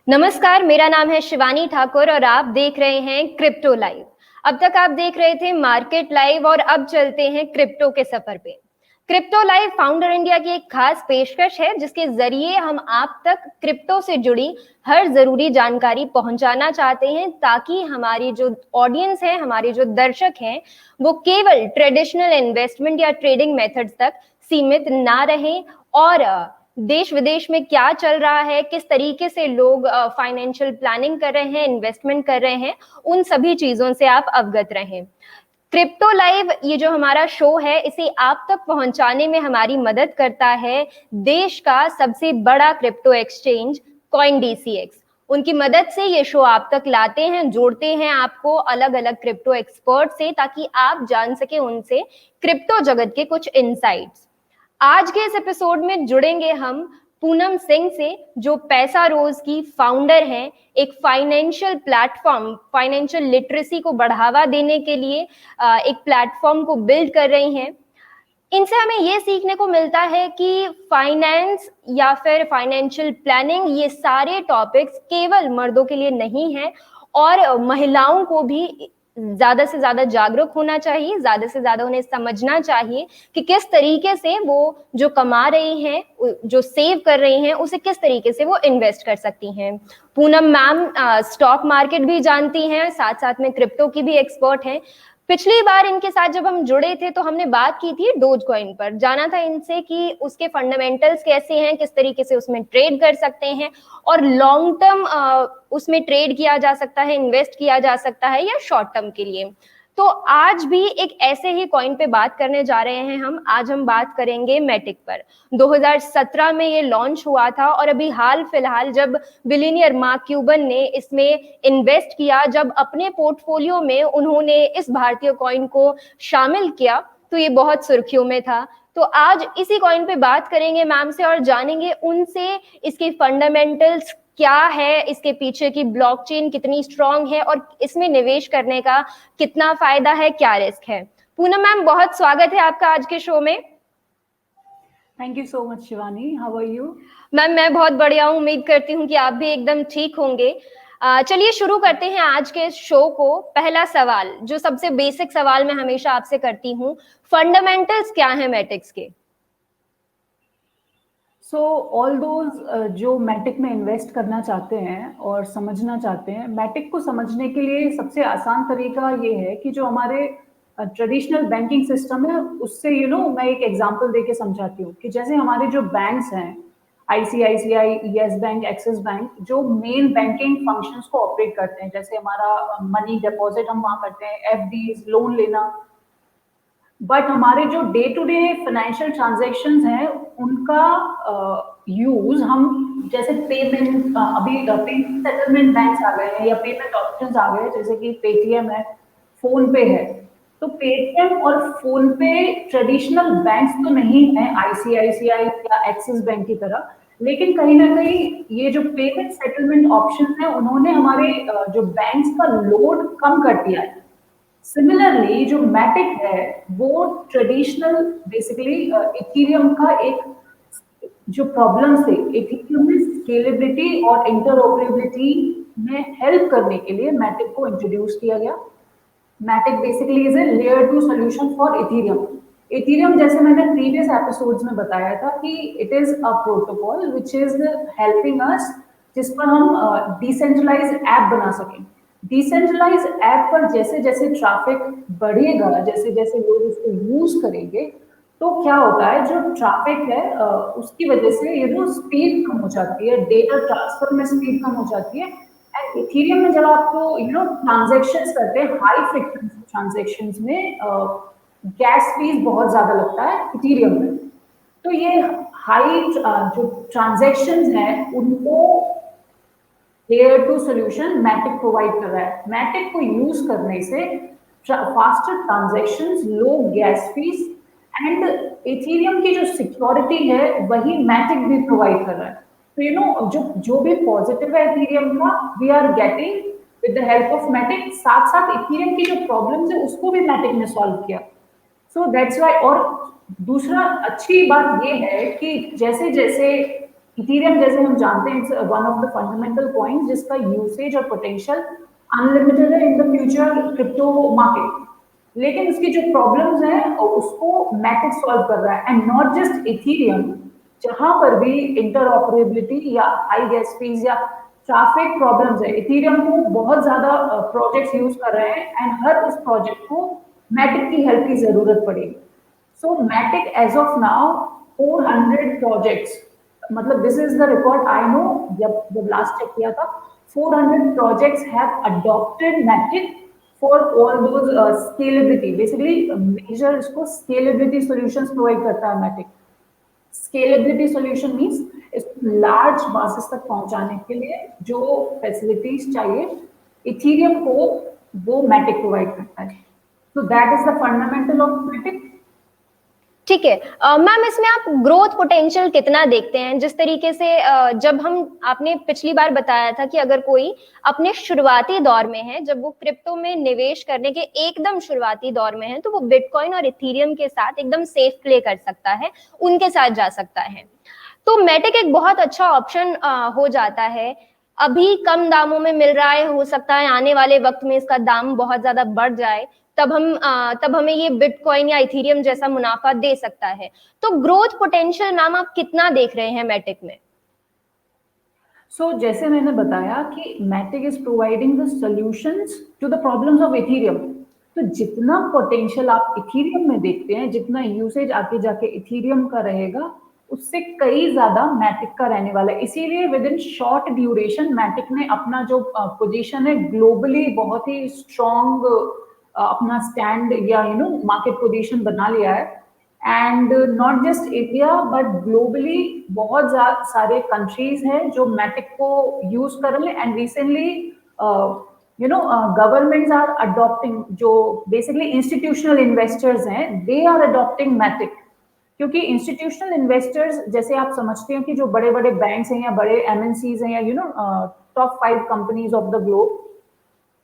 नमस्कार, मेरा नाम है शिवानी ठाकुर और आप देख रहे हैं क्रिप्टो लाइव। अब तक आप देख रहे थे मार्केट लाइव और अब चलते हैं क्रिप्टो के सफर पे। क्रिप्टो लाइव फाउंडर इंडिया की एक खास पेशकश है जिसके जरिए हम आप तक क्रिप्टो से जुड़ी हर जरूरी जानकारी पहुंचाना चाहते हैं ताकि हमारी जो ऑडियंस है, हमारे जो दर्शक हैं, वो केवल ट्रेडिशनल इन्वेस्टमेंट या ट्रेडिंग मेथड्स तक सीमित ना रहें और देश विदेश में क्या चल रहा है, किस तरीके से लोग फाइनेंशियल प्लानिंग कर रहे हैं, इन्वेस्टमेंट कर रहे हैं, उन सभी चीजों से आप अवगत रहें। क्रिप्टो लाइव ये जो हमारा शो है, इसे आप तक पहुंचाने में हमारी मदद करता है देश का सबसे बड़ा क्रिप्टो एक्सचेंज CoinDCX। उनकी मदद से ये शो आप तक लाते हैं, जोड़ते हैं आपको अलग अलग क्रिप्टो एक्सपर्ट से ताकि आप जान सके उनसे क्रिप्टो जगत के कुछ इनसाइट्स। आज के इस एपिसोड में जुड़ेंगे हम पूनम सिंह से, जो पैसा रोज की फाउंडर हैं। एक फाइनेंशियल प्लेटफॉर्म, फाइनेंशियल लिटरेसी को बढ़ावा देने के लिए एक प्लेटफॉर्म को बिल्ड कर रही हैं। इनसे हमें ये सीखने को मिलता है कि फाइनेंस या फिर फाइनेंशियल प्लानिंग, ये सारे टॉपिक्स केवल मर्दों के लिए नहीं है और महिलाओं को भी ज्यादा से ज्यादा जागरूक होना चाहिए, ज्यादा से ज्यादा उन्हें समझना चाहिए कि किस तरीके से वो जो कमा रही हैं, जो सेव कर रही हैं, उसे किस तरीके से वो इन्वेस्ट कर सकती हैं। पूनम मैम स्टॉक मार्केट भी जानती हैं, साथ साथ में क्रिप्टो की भी एक्सपर्ट हैं। पिछली बार इनके साथ जब हम जुड़े थे तो हमने बात की थी डोज कॉइन पर, जाना था इनसे कि उसके फंडामेंटल्स कैसे हैं, किस तरीके से उसमें ट्रेड कर सकते हैं और लॉन्ग टर्म उसमें ट्रेड किया जा सकता है, इन्वेस्ट किया जा सकता है या शॉर्ट टर्म के लिए। तो आज भी एक ऐसे ही कॉइन पे बात करने जा रहे हैं हम। आज हम बात करेंगे मैटिक पर। 2017 में ये लॉन्च हुआ था और अभी हाल फिलहाल जब बिलियनियर मार्क क्यूबन ने इसमें इन्वेस्ट किया, जब अपने पोर्टफोलियो में उन्होंने इस भारतीय कॉइन को शामिल किया, तो ये बहुत सुर्खियों में था। तो आज इसी कॉइन पे बात करेंगे मैम से और जानेंगे उनसे इसके फंडामेंटल्स क्या है, इसके पीछे की ब्लॉकचेन कितनी स्ट्रांग है और इसमें निवेश करने का कितना फायदा है, क्या रिस्क है। पूनम मैम, बहुत स्वागत है आपका आज के शो में। Thank you so much Shivani, how are you? Ma'am मैं बहुत बढ़िया हूँ, उम्मीद करती हूँ कि आप भी एकदम ठीक होंगे। चलिए शुरू करते हैं आज के शो को। पहला सवाल, जो सबसे बेसिक सवाल मैं हमेशा आपसे करती हूँ, फंडामेंटल्स क्या है मैटिक्स के? सो ऑल दोज जो मैटिक में इन्वेस्ट करना चाहते हैं और समझना चाहते हैं, मैटिक को समझने के लिए सबसे आसान तरीका ये है कि जो हमारे ट्रेडिशनल बैंकिंग सिस्टम है उससे मैं एक एग्जांपल देके समझाती हूँ कि जैसे हमारे जो बैंक्स हैं, ICICI, yes bank, axis bank, जो मेन बैंकिंग फंक्शंस को ऑपरेट करते हैं, जैसे हमारा मनी डिपॉजिट हम वहाँ करते हैं, एफडीज, लोन लेना, बट हमारे जो day to day financial transactions हैं उनका यूज हम जैसे पेमेंट, अभी पेमेंट सेटलमेंट बैंक्स आ गए हैं या पेमेंट ऑप्शंस आ गए हैं, जैसे कि पेटीएम है, फोन पे है। तो पेटीएम और फोन पे ट्रेडिशनल बैंक्स तो नहीं है आईसीआईसीआई या एक्सिस बैंक की तरह, लेकिन कहीं ना कहीं ये जो पेमेंट सेटलमेंट ऑप्शंस हैं उन्होंने हमारे जो बैंक्स का लोड कम कर दिया है। सिमिलरली जो मैटिक है वो ट्रेडिशनल बेसिकली इथेरियम का एक जो प्रॉब्लम्स थे, इथेरियम में स्केलेबिलिटी और इंटरऑपरेबिलिटी में हेल्प करने के लिए मैटिक को इंट्रोड्यूस किया गया। Matic basically is a layer 2 solution for Ethereum. Ethereum, जैसे मैंने प्रीवियस एपिसोड्स में बताया था कि it is a protocol which is helping us, जिस पर हम डिसेंट्रलाइज ऐप बना सकें। डिसेंट्रलाइज ऐप पर जैसे जैसे ट्रैफिक बढ़ेगा, जैसे जैसे लोग इसको यूज करेंगे, तो क्या होता है, जो ट्रैफिक है उसकी वजह से स्पीड कम हो जाती है, डेटा ट्रांसफर में स्पीड कम हो जाती है। एंड इथेरियम में जब आपको ट्रांजेक्शन्स करते हैं, हाई फ्रीक्वेंसी ट्रांजेक्शन्स में गैस फीस बहुत ज्यादा लगता है इथेरियम में। तो ये हाई जो ट्रांजेक्शन्स हैं उनको लेयर 2 सॉल्यूशन मैटिक प्रोवाइड कर रहा है। मैटिक को यूज करने से faster transactions, low gas fees and Ethereum की जो सिक्योरिटी है वही मैटिक भी प्रोवाइड कर रहा है। तो जो भी पॉजिटिव है इथेरियम का, we are getting with the help of Matic. साथ साथ इथेरियम की जो प्रॉब्लम्स है उसको भी मैटिक ने सॉल्व किया। So that's why. और दूसरा अच्छी बात ये है कि जैसे जैसे इथेरियम जैसे हम जानते हैं it's one of the fundamental coins जिसका यूसेज और पोटेंशियल अनलिमिटेड है in the future crypto market. लेकिन इसकी जो प्रॉब्लम्स हैं उसको मैटिक सॉल्व कर रहा है, एंड नॉट जस्ट इथेरियम। जहां पर भी इंटरऑपरेबिलिटी या हाई गैस फीस या ट्रैफिक प्रॉब्लम्स है, इथेरियम को बहुत ज्यादा प्रोजेक्ट्स यूज कर रहे हैं, एंड हर उस प्रोजेक्ट को मैटिक की हेल्प की जरूरत पड़ेगी। So Matic as of now 400 projects, मतलब this is the record I know, जब last check किया था 400 projects have adopted Matic for all those scalability, basically major इसको scalability solutions provide करता है Matic। स्केलेबिलिटी सॉल्यूशन मींस इसको large masses तक पहुंचाने के लिए जो फैसिलिटीज चाहिए इथेरियम को वो मैटिक प्रोवाइड करता है। So that is the fundamental of Matic. ठीक है मैम, इसमें आप ग्रोथ पोटेंशियल कितना देखते हैं? जिस तरीके से जब हम, आपने पिछली बार बताया था कि अगर कोई अपने शुरुआती दौर में है, जब वो क्रिप्टो में निवेश करने के एकदम शुरुआती दौर में है, तो वो बिटकॉइन और इथेरियम के साथ एकदम सेफ प्ले कर सकता है, उनके साथ जा सकता है। तो मैटिक एक बहुत अच्छा ऑप्शन हो जाता है। अभी कम दामों में मिल रहा है, हो सकता है आने वाले वक्त में इसका दाम बहुत ज्यादा बढ़ जाए, तब हमें ये बिटकॉइन या इथेरियम जैसा मुनाफा दे सकता है। तो ग्रोथ पोटेंशियल मैम आप कितना देख रहे हैं मैटिक में? जैसे मैंने बताया कि Matic is providing the solutions to the problems of Ethereum. तो जितना पोटेंशियल आप इथेरियम में देखते हैं, जितना यूसेज आगे जाके इथेरियम का रहेगा, उससे कई ज्यादा मैटिक का रहने वाला है। इसीलिए within short duration Matic ने अपना जो पोजीशन है ग्लोबली बहुत ही स्ट्रॉन्ग अपना स्टैंड या मार्केट पोजीशन बना लिया है। And not just India but globally बहुत सारे कंट्रीज हैं जो मैटिक को यूज कर रहे हैं। And recently governments are adopting, जो बेसिकली इंस्टीट्यूशनल इन्वेस्टर्स हैं, दे आर अडॉप्टिंग मैटिक। क्योंकि इंस्टीट्यूशनल इन्वेस्टर्स, जैसे आप समझते हैं कि जो बड़े बड़े बैंक्स हैं या बड़े एमएनसीज हैं या top 5 companies of the globe,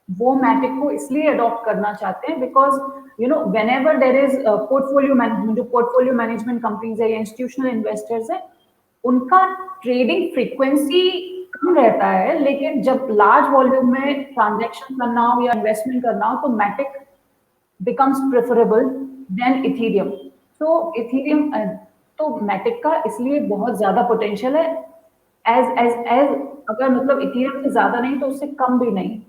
वो मैटिक को इसलिए अडॉप्ट करना चाहते हैं because whenever there is portfolio management, जो पोर्टफोलियो मैनेजमेंट कंपनीज है या इंस्टीट्यूशनल इन्वेस्टर्स है, उनका ट्रेडिंग फ्रीक्वेंसी कम रहता है, लेकिन जब लार्ज वॉल्यूम में ट्रांजैक्शन करना हो या इन्वेस्टमेंट करना हो तो Matic becomes preferable than Ethereum. तो इथेरियम तो मैटिक का इसलिए बहुत ज्यादा पोटेंशियल है, एज अगर मतलब इथेरियम से ज्यादा नहीं तो उससे कम भी नहीं।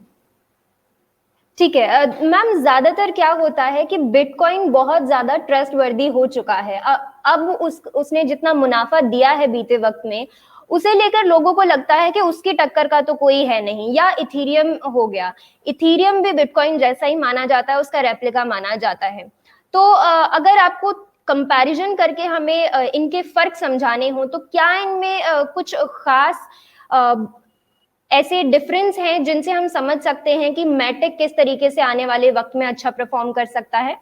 ठीक है मैम, ज्यादातर क्या होता है कि बिटकॉइन बहुत ज्यादा ट्रस्ट वर्दी हो चुका है। अब उसने जितना मुनाफा दिया है बीते वक्त में, उसे लेकर लोगों को लगता है कि उसकी टक्कर का तो कोई है नहीं। या इथेरियम हो गया, इथेरियम भी बिटकॉइन जैसा ही माना जाता है, उसका रेप्लिका माना जाता है। तो अगर आपको कंपैरिजन करके हमें इनके फर्क समझाने हो तो क्या इनमें कुछ खास ऐसे डिफरेंस हैं जिनसे हम समझ सकते हैं कि मैटिक किस तरीके से आने वाले वक्त में अच्छा परफॉर्म कर सकता है?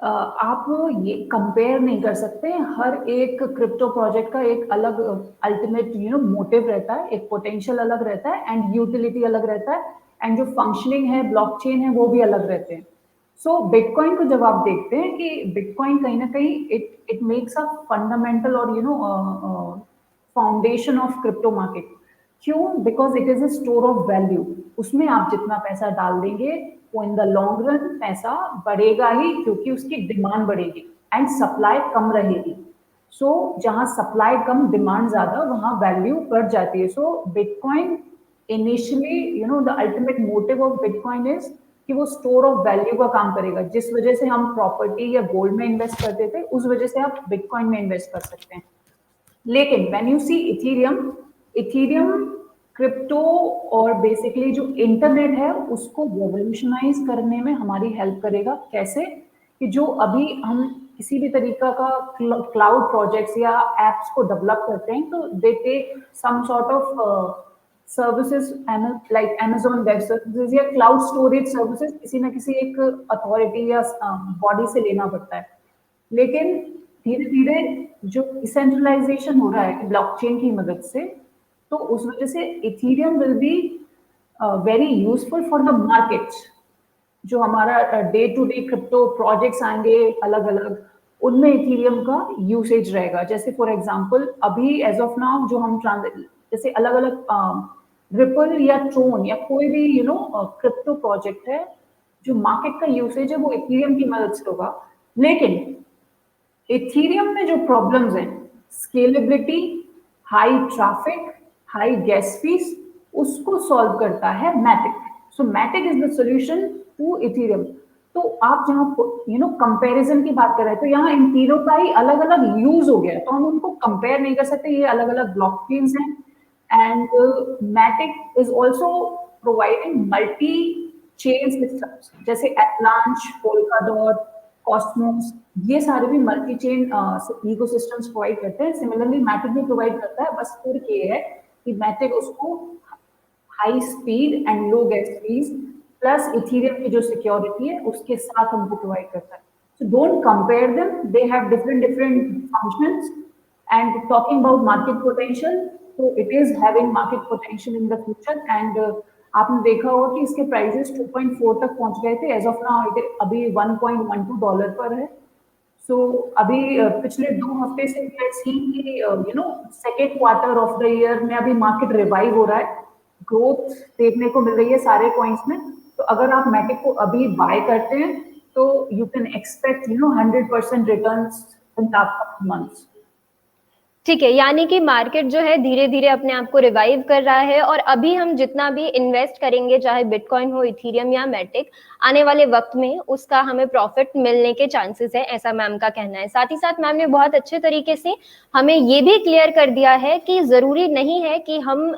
आप ये कंपेयर नहीं कर सकते। हर एक क्रिप्टो प्रोजेक्ट का एक अलग अल्टीमेट मोटिव रहता है, एक पोटेंशियल अलग रहता है, एंड यूटिलिटी अलग रहता है, एंड जो फंक्शनिंग है, ब्लॉकचेन है, वो भी अलग रहते हैं। बिटकॉइन को जब आप देखते हैं कि बिटकॉइन कहीं ना कहीं इट मेक्स अ फंडामेंटल और फाउंडेशन ऑफ क्रिप्टो मार्केट। क्यों? Because it is a store of value. उसमें आप जितना पैसा डाल देंगे वो इन द लॉन्ग रन पैसा बढ़ेगा ही, क्योंकि उसकी डिमांड बढ़ेगी एंड सप्लाई कम रहेगी। जहां सप्लाई कम डिमांड ज्यादा, वहां वैल्यू बढ़ जाती है। Bitcoin initially the ultimate motive of bitcoin is कि वो स्टोर ऑफ वैल्यू का काम करेगा। जिस वजह से हम प्रॉपर्टी या गोल्ड में इन्वेस्ट करते थे, उस वजह से आप बिटकॉइन में इन्वेस्ट कर सकते हैं। लेकिन when you see Ethereum crypto और बेसिकली जो इंटरनेट है उसको रेवोल्यूशनाइज करने में हमारी हेल्प करेगा। कैसे? कि जो अभी हम किसी भी तरीका का क्लाउड प्रोजेक्ट्स या एप्स को डेवलप करते हैं, तो they take some sort of services like Amazon web services या क्लाउड स्टोरेज सर्विसेज किसी ना किसी एक अथॉरिटी या बॉडी से लेना पड़ता है। लेकिन धीरे धीरे जो डिसेंट्रलाइजेशन हो रहा है ब्लॉकचेन की मदद से, तो उस वजह से Ethereum will be very useful for the markets. जो हमारा day to day crypto projects आएंगे अलग अलग, उनमें इथीरियम का यूसेज रहेगा। जैसे फॉर एग्जांपल अभी एज ऑफ नाउ जो हम जैसे अलग अलग रिपल या ट्रोन या कोई भी क्रिप्टो प्रोजेक्ट है, जो मार्केट का यूसेज है वो इथीरियम की मदद से होगा। लेकिन इथीरियम में जो प्रॉब्लम्स हैं, scalability, high traffic, high gas fees, उसको सॉल्व करता है Matic. So Matic is the solution to Ethereum. तो आप जहाँ कंपैरिजन की बात कर रहे हैं, तो यहाँ इन तीनों का ही अलग अलग यूज हो गया, तो हम उनको कंपेयर नहीं कर सकते, ये अलग अलग ब्लॉकचेन्स हैं। And Matic is also providing multi chain systems, जैसे एवलांच, पोल्काडॉट, कॉस्मोस, ये सारे भी मल्टी चेन इकोसिस्टम्स प्रोवाइड करते हैं। सिमिलरली मैटिक भी प्रोवाइड करता है, बस फर्क ये है कि मैटिक उसको high speed and low gas fees plus Ethereum की जो सिक्योरिटी है उसके साथ हमको प्रोवाइड करता है। So don't compare them. They have different functions. And talking about market potential, so it is having market potential in the future. And आपने देखा होगा कि इसके प्राइसेस 2.4 तक पहुंच गए थे। एज ऑफ नाउ अभी $1.12 पर है। सो अभी पिछले 2 हफ्ते से वी आर सीइंग कि second quarter of the year में अभी मार्केट रिवाइव हो रहा है, ग्रोथ देखने को मिल रही है सारे कॉइन्स में। तो अगर आप मैटिक को अभी बाय करते हैं तो you can expect 100% returns in the upcoming months. ठीक है, यानी कि मार्केट जो है धीरे धीरे अपने आप को रिवाइव कर रहा है, और अभी हम जितना भी इन्वेस्ट करेंगे, चाहे बिटकॉइन हो, इथीरियम या मैटिक, आने वाले वक्त में उसका हमें प्रॉफिट मिलने के चांसेस है, ऐसा मैम का कहना है। साथ ही साथ मैम ने बहुत अच्छे तरीके से हमें ये भी क्लियर कर दिया है कि जरूरी नहीं है कि हम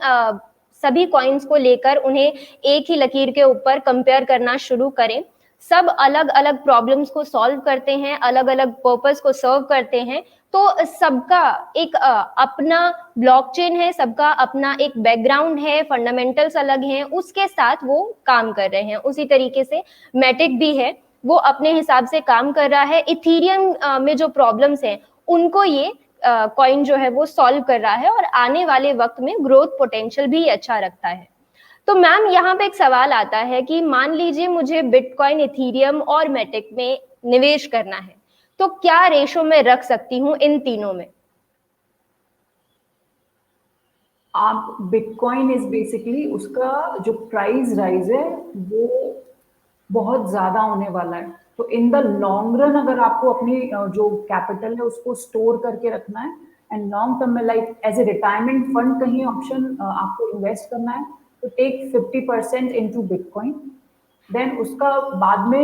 सभी कॉइन्स को लेकर उन्हें एक ही लकीर के ऊपर कंपेयर करना शुरू करें। सब अलग अलग प्रॉब्लम्स को सॉल्व करते हैं, अलग अलग पर्पस को सर्व करते हैं, तो सबका एक अपना ब्लॉकचेन है, सबका अपना एक बैकग्राउंड है, फंडामेंटल्स अलग हैं, उसके साथ वो काम कर रहे हैं। उसी तरीके से मैटिक भी है, वो अपने हिसाब से काम कर रहा है। इथीरियम में जो प्रॉब्लम्स हैं उनको ये कॉइन जो है वो सॉल्व कर रहा है, और आने वाले वक्त में ग्रोथ पोटेंशियल भी अच्छा रखता है। तो मैम यहाँ पे एक सवाल आता है कि मान लीजिए मुझे बिटकॉइन, इथीरियम और मैटिक में निवेश करना है, तो क्या रेशो में रख सकती हूँ इन तीनों में? आप बिटकॉइन इज बेसिकली उसका जो प्राइस राइज है वो बहुत ज्यादा होने वाला है। तो इन द लॉन्ग रन अगर आपको अपनी जो कैपिटल है उसको स्टोर करके रखना है, एंड लॉन्ग टर्म में like as a retirement fund कहीं ऑप्शन आपको इन्वेस्ट करना है, तो टेक 50% इनटू बिटकॉइन। देन उसका बाद में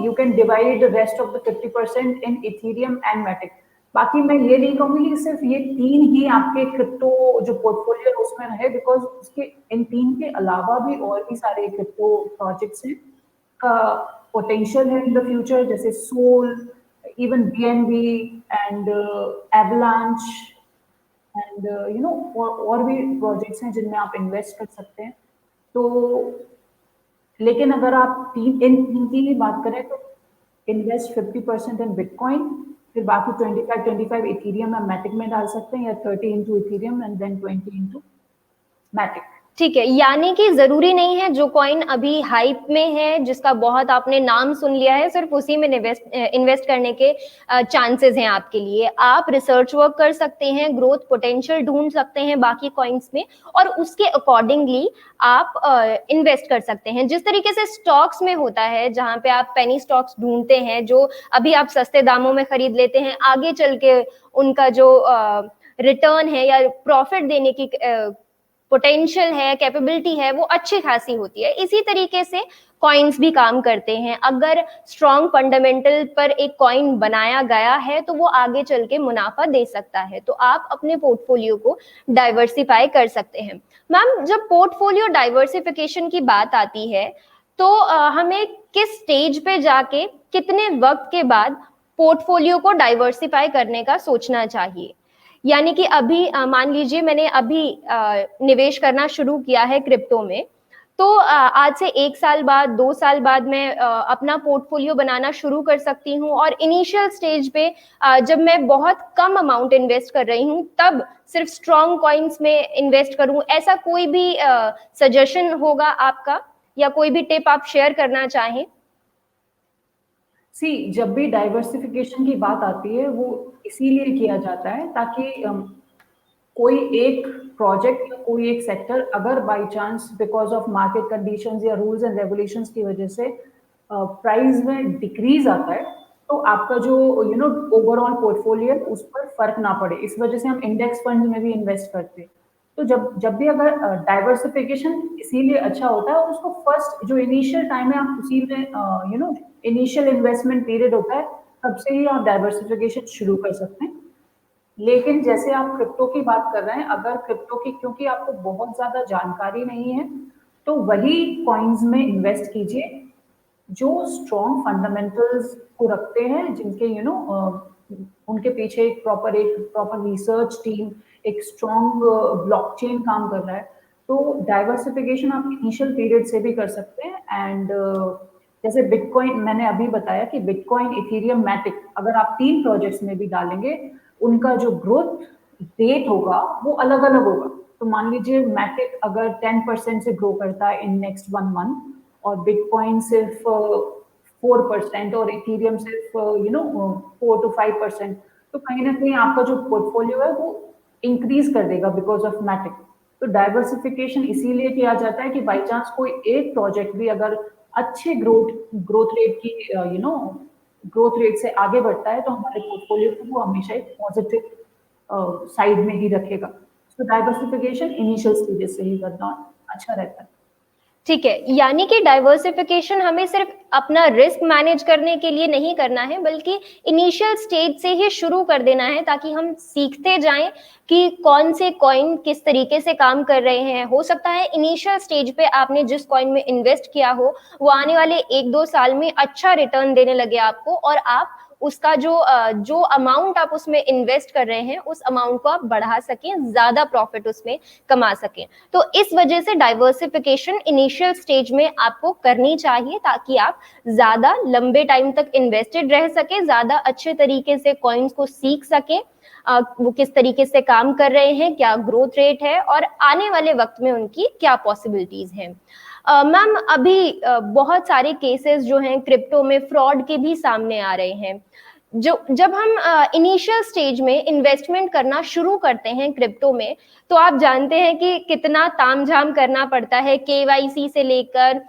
you can divide the rest of the 50% in Ethereum and Matic. बाकी मैं ये नहीं कहूंगी कि सिर्फ ये तीन ही आपके क्रिप्टो जो पोर्टफोलियो उसमें रहे, बिकॉज उसके इन तीन के अलावा भी और भी सारे क्रिप्टो प्रोजेक्ट्स हैं का पोटेंशियल है इन द फ्यूचर, जैसे Sol, even BNB and Avalanche and और भी प्रोजेक्ट्स हैं जिनमें आप इन्वेस्ट कर सकते हैं। तो लेकिन अगर आप इन तीन की बात करें तो इन्वेस्ट 50% इन बिटकॉइन, फिर बाकी 25 इथीरियम या मैटिक में डाल सकते हैं, या 30 into Ethereum and then 20 into Matic. ठीक है, यानी कि जरूरी नहीं है जो कॉइन अभी हाइप में है, जिसका बहुत आपने नाम सुन लिया है, सिर्फ उसी में इन्वेस्ट करने के चांसेस हैं आपके लिए। आप रिसर्च वर्क कर सकते हैं, ग्रोथ पोटेंशियल ढूंढ सकते हैं बाकी कॉइन्स में, और उसके अकॉर्डिंगली आप इन्वेस्ट कर सकते हैं। जिस तरीके से स्टॉक्स में होता है, जहां पे आप पेनी स्टॉक्स ढूंढते हैं जो अभी आप सस्ते दामों में खरीद लेते हैं, आगे चल के उनका जो रिटर्न है या प्रॉफिट देने की पोटेंशियल है, कैपेबिलिटी है, वो अच्छी खासी होती है। इसी तरीके से कॉइन्स भी काम करते हैं। अगर स्ट्रॉन्ग फंडामेंटल पर एक कॉइन बनाया गया है तो वो आगे चल के मुनाफा दे सकता है, तो आप अपने पोर्टफोलियो को डाइवर्सिफाई कर सकते हैं। मैम, जब पोर्टफोलियो डाइवर्सिफिकेशन की बात आती है तो हमें किस स्टेज पे जाके कितने वक्त के बाद पोर्टफोलियो को डाइवर्सिफाई करने का सोचना चाहिए? यानी कि अभी मान लीजिए मैंने अभी निवेश करना शुरू किया है क्रिप्टो में, तो आज से 1 साल बाद, 2 साल बाद मैं अपना पोर्टफोलियो बनाना शुरू कर सकती हूँ, और इनिशियल स्टेज पे जब मैं बहुत कम अमाउंट इन्वेस्ट कर रही हूँ तब सिर्फ स्ट्रॉन्ग कॉइन्स में इन्वेस्ट करूँ, ऐसा कोई भी सजेशन होगा आपका, या कोई भी टिप आप शेयर करना चाहें? जब भी डाइवर्सिफिकेशन की बात आती है वो इसीलिए किया जाता है ताकि कोई एक प्रोजेक्ट या कोई एक सेक्टर अगर by chance because of market conditions या रूल्स एंड रेगुलेशंस की वजह से प्राइस में डिक्रीज आता है, तो आपका जो ओवरऑल पोर्टफोलियो उस पर फर्क ना पड़े, इस वजह से हम इंडेक्स फंड में भी इन्वेस्ट करते हैं। तो जब जब भी अगर डाइवर्सिफिकेशन इसीलिए अच्छा होता है, और उसको फर्स्ट जो इनिशियल टाइम है आप उसी में इनिशियल इन्वेस्टमेंट पीरियड होता है, तब से ही आप डाइवर्सिफिकेशन शुरू कर सकते हैं। लेकिन जैसे आप क्रिप्टो की बात कर रहे हैं, अगर क्रिप्टो की क्योंकि आपको बहुत ज्यादा जानकारी नहीं है, तो वही कॉइन्स में इन्वेस्ट कीजिए जो स्ट्रॉन्ग फंडामेंटल्स को रखते हैं, जिनके उनके पीछे एक प्रॉपर रिसर्च टीम, एक स्ट्रॉन्ग ब्लॉकचेन काम कर रहा है। तो डाइवर्सिफिकेशन आप इनिशियल पीरियड से भी कर सकते हैं। एंड जैसे बिटकॉइन मैंने अभी बताया कि बिटकॉइन, इथेरियम, मैटिक, अगर आप 3 प्रोजेक्ट्स में भी डालेंगे, उनका जो ग्रोथ रेट होगा वो अलग अलग होगा। तो मान लीजिए मैटिक अगर 10% से ग्रो करता है इन नेक्स्ट 1 मंथ, और बिटकॉइन सिर्फ 4% और इथेरियम सिर्फ 4 to 5%, तो कहीं ना कहीं आपका जो पोर्टफोलियो है वो इंक्रीज कर देगा बिकॉज ऑफ मैटिक। तो डाइवर्सिफिकेशन इसीलिए किया जाता है कि बाई चांस कोई एक प्रोजेक्ट भी अगर अच्छे ग्रोथ रेट की ग्रोथ रेट से आगे बढ़ता है, तो हमारे पोर्टफोलियो को वो हमेशा एक पॉजिटिव साइड में ही रखेगा। तो डाइवर्सिफिकेशन इनिशियल स्टेजेस से ही करना अच्छा रहता है। ठीक है, यानी कि डाइवर्सिफिकेशन हमें सिर्फ अपना रिस्क मैनेज करने के लिए नहीं करना है, बल्कि इनिशियल स्टेज से ही शुरू कर देना है, ताकि हम सीखते जाएं कि कौन से कॉइन किस तरीके से काम कर रहे हैं। हो सकता है इनिशियल स्टेज पे आपने जिस कॉइन में इन्वेस्ट किया हो वो आने वाले 1-2 साल में अच्छा रिटर्न देने लगे आपको, और आप उसका जो अमाउंट आप उसमें इन्वेस्ट कर रहे हैं उस अमाउंट को आप बढ़ा सकें, ज्यादा प्रॉफिट उसमें कमा सकें। तो इस वजह से डाइवर्सिफिकेशन इनिशियल स्टेज में आपको करनी चाहिए, ताकि आप ज्यादा लंबे टाइम तक इन्वेस्टेड रह सके, ज्यादा अच्छे तरीके से कॉइन्स को सीख सके, वो किस तरीके से काम कर रहे हैं, क्या ग्रोथ रेट है, और आने वाले वक्त में उनकी क्या पॉसिबिलिटीज हैं। मैम, अभी बहुत सारे केसेस जो हैं क्रिप्टो में फ्रॉड के भी सामने आ रहे हैं। जब हम इनिशियल स्टेज में इन्वेस्टमेंट करना शुरू करते हैं क्रिप्टो में, तो आप जानते हैं कि कितना तामझाम करना पड़ता है, केवाईसी से लेकर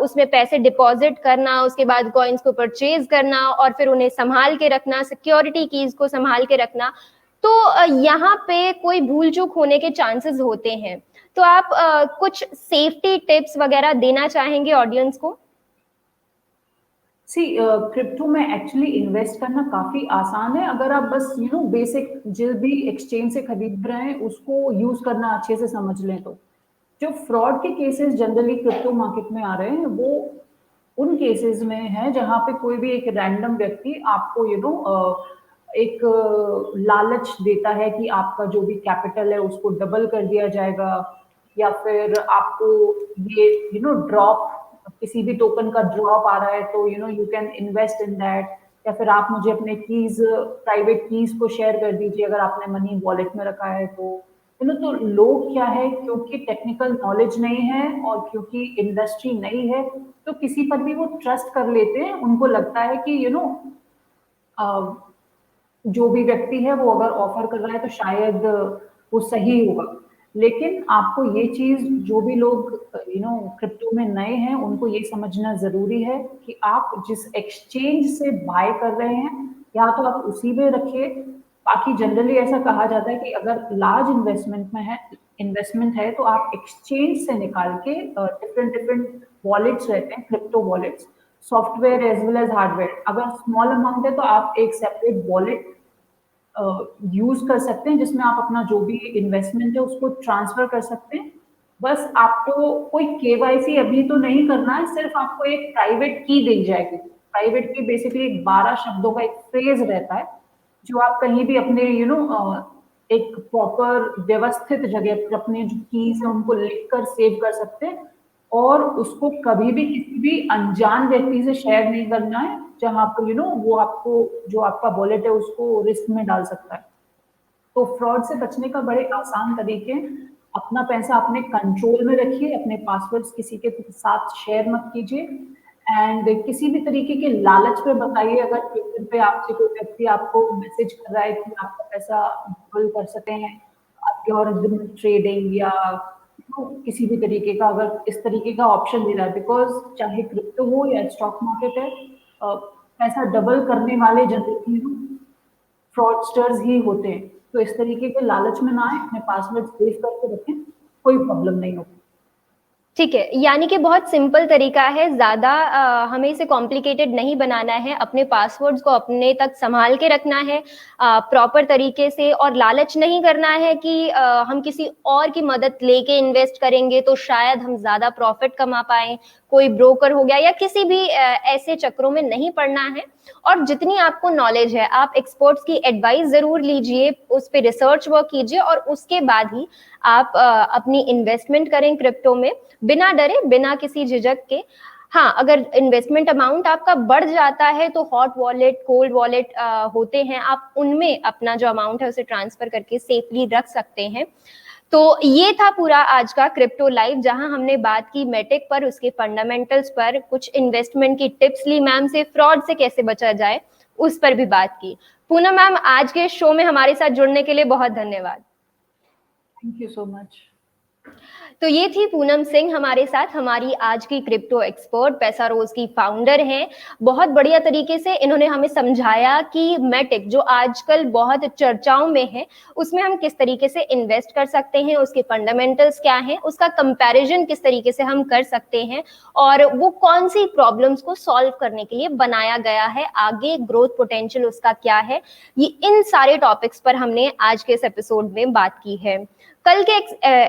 उसमें पैसे डिपॉजिट करना, उसके बाद कॉइन्स को परचेज करना, और फिर उन्हें संभाल के रखना, सिक्योरिटी कीज को संभाल के रखना। तो यहाँ पे कोई भूल चूक होने के चांसेस होते हैं। तो आप कुछ सेफ्टी टिप्स वगैरह देना चाहेंगे ऑडियंस को? क्रिप्टो में एक्चुअली इन्वेस्ट करना काफी आसान है, अगर आप बस बेसिक जो भी एक्सचेंज से खरीद रहे हैं उसको यूज करना अच्छे से समझ लें। तो जो फ्रॉड के केसेस जनरली क्रिप्टो मार्केट में आ रहे हैं, वो उन केसेस में है जहां पे कोई भी एक रैंडम व्यक्ति आपको एक लालच देता है कि आपका जो भी कैपिटल है उसको डबल कर दिया जाएगा, या फिर आपको ये ड्रॉप, किसी भी टोकन का ड्रॉप आ रहा है तो you can invest in that, या फिर आप मुझे अपने कीज, प्राइवेट कीज को शेयर कर दीजिए अगर आपने मनी वॉलेट में रखा है। तो तो लोग क्या है, क्योंकि टेक्निकल नॉलेज नहीं है और क्योंकि इंडस्ट्री नई है, तो किसी पर भी वो ट्रस्ट कर लेते हैं। उनको लगता है कि जो भी व्यक्ति है वो अगर ऑफर कर रहा है तो शायद वो सही होगा। लेकिन आपको ये चीज, जो भी लोग क्रिप्टो में नए हैं, उनको ये समझना जरूरी है कि आप जिस एक्सचेंज से बाय कर रहे हैं या तो आप उसी में रखिए। बाकी जनरली ऐसा कहा जाता है कि अगर लार्ज इन्वेस्टमेंट है तो आप एक्सचेंज से निकाल के, डिफरेंट डिफरेंट वॉलेट्स रहते हैं, crypto wallets, software as well as hardware. अगर स्मॉल अमाउंट है तो आप एक सेपरेट वॉलेट यूज कर सकते हैं, जिसमें आप अपना जो भी इन्वेस्टमेंट है उसको ट्रांसफर कर सकते हैं। बस आपको कोई केवाईसी अभी तो नहीं करना है, सिर्फ आपको एक प्राइवेट की दी जाएगी। प्राइवेट की बेसिकली 12 शब्दों का एक फ्रेज रहता है, जो आप कहीं भी अपने एक प्रॉपर व्यवस्थित जगह पर अपने जो कीज है उनको लिख कर सेव कर सकते हैं, और उसको कभी भी किसी भी अनजान व्यक्ति से शेयर नहीं करना है, जहां पर वो आपको, जो आपका वॉलेट है उसको रिस्क में डाल सकता है। तो फ्रॉड से बचने का बड़े आसान तरीके हैं। अपना पैसा अपने कंट्रोल में रखिए, अपने पासवर्ड्स किसी के साथ शेयर मत कीजिए, एंड किसी भी तरीके के लालच पे बताइए, अगर ट्विटर पे आपसे कोई व्यक्ति आपको मैसेज कर रहा है कि आपका पैसा डबल कर सकते हैं आपके और ट्रेडिंग या किसी भी तरीके का, अगर इस तरीके का ऑप्शन दे रहा है, बिकॉज चाहे क्रिप्टो हो या स्टॉक मार्केट है, पैसा डबल करने वाले जनरली फ्रॉडस्टर्स ही होते हैं। तो इस तरीके के लालच में ना आए, अपने पासवर्ड सेव करके रखें, कोई प्रॉब्लम नहीं होगी। ठीक है, यानी कि बहुत सिंपल तरीका है, ज़्यादा हमें इसे कॉम्प्लिकेटेड नहीं बनाना है, अपने पासवर्ड्स को अपने तक संभाल के रखना है प्रॉपर तरीके से, और लालच नहीं करना है कि हम किसी और की मदद लेके इन्वेस्ट करेंगे तो शायद हम ज़्यादा प्रॉफिट कमा पाएँ, कोई ब्रोकर हो गया या किसी भी ऐसे चक्रों में नहीं पड़ना है। और जितनी आपको नॉलेज है, आप एक्सपर्ट्स की एडवाइस ज़रूर लीजिए, उस पे रिसर्च वर्क कीजिए और उसके बाद ही आप अपनी इन्वेस्टमेंट करें क्रिप्टो में, बिना डरे, बिना किसी झिझक के। हाँ, अगर इन्वेस्टमेंट अमाउंट आपका बढ़ जाता है तो हॉट वॉलेट, कोल्ड वॉलेट होते हैं, आप उनमें अपना जो अमाउंट है उसे ट्रांसफर करके सेफली रख सकते हैं। तो ये था पूरा आज का क्रिप्टो लाइव, जहां हमने बात की मेटिक पर, उसके फंडामेंटल्स पर, कुछ इन्वेस्टमेंट की टिप्स ली मैम से, फ्रॉड से कैसे बचा जाए उस पर भी बात की। पूनम मैम, आज के शो में हमारे साथ जुड़ने के लिए बहुत धन्यवाद। Thank you so much. तो ये थी पूनम सिंह हमारे साथ, हमारी आज की क्रिप्टो एक्सपर्ट, पैसा रोज की फाउंडर हैं। बहुत बढ़िया तरीके से इन्होंने हमें समझाया कि मेटिक जो आजकल बहुत चर्चाओं में है, उसमें हम किस तरीके से इन्वेस्ट कर सकते हैं, उसके फंडामेंटल्स क्या हैं, उसका कंपैरिजन किस तरीके से हम कर सकते हैं, और वो कौन सी प्रॉब्लम्स को सॉल्व करने के लिए बनाया गया है, आगे ग्रोथ पोटेंशियल उसका क्या है। ये इन सारे टॉपिक्स पर हमने आज के इस एपिसोड में बात की है। कल के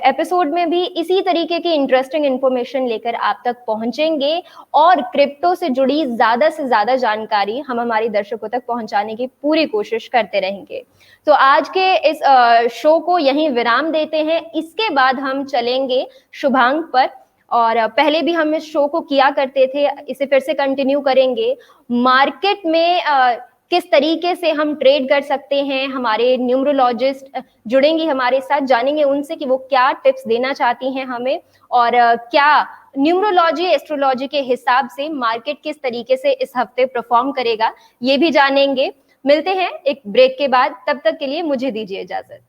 एपिसोड में भी इसी तरीके की इंटरेस्टिंग इंफॉर्मेशन लेकर आप तक पहुंचेंगे और क्रिप्टो से जुड़ी ज्यादा से ज्यादा जानकारी हम हमारे दर्शकों तक पहुंचाने की पूरी कोशिश करते रहेंगे। तो आज के इस शो को यहीं विराम देते हैं, इसके बाद हम चलेंगे शुभांक पर, और पहले भी हम इस शो को किया करते थे, इसे फिर से कंटिन्यू करेंगे। मार्केट में किस तरीके से हम ट्रेड कर सकते हैं, हमारे न्यूमरोलॉजिस्ट जुड़ेंगी हमारे साथ, जानेंगे उनसे कि वो क्या टिप्स देना चाहती हैं हमें, और क्या न्यूमरोलॉजी एस्ट्रोलॉजी के हिसाब से मार्केट किस तरीके से इस हफ्ते परफॉर्म करेगा, ये भी जानेंगे। मिलते हैं एक ब्रेक के बाद, तब तक के लिए मुझे दीजिए इजाजत।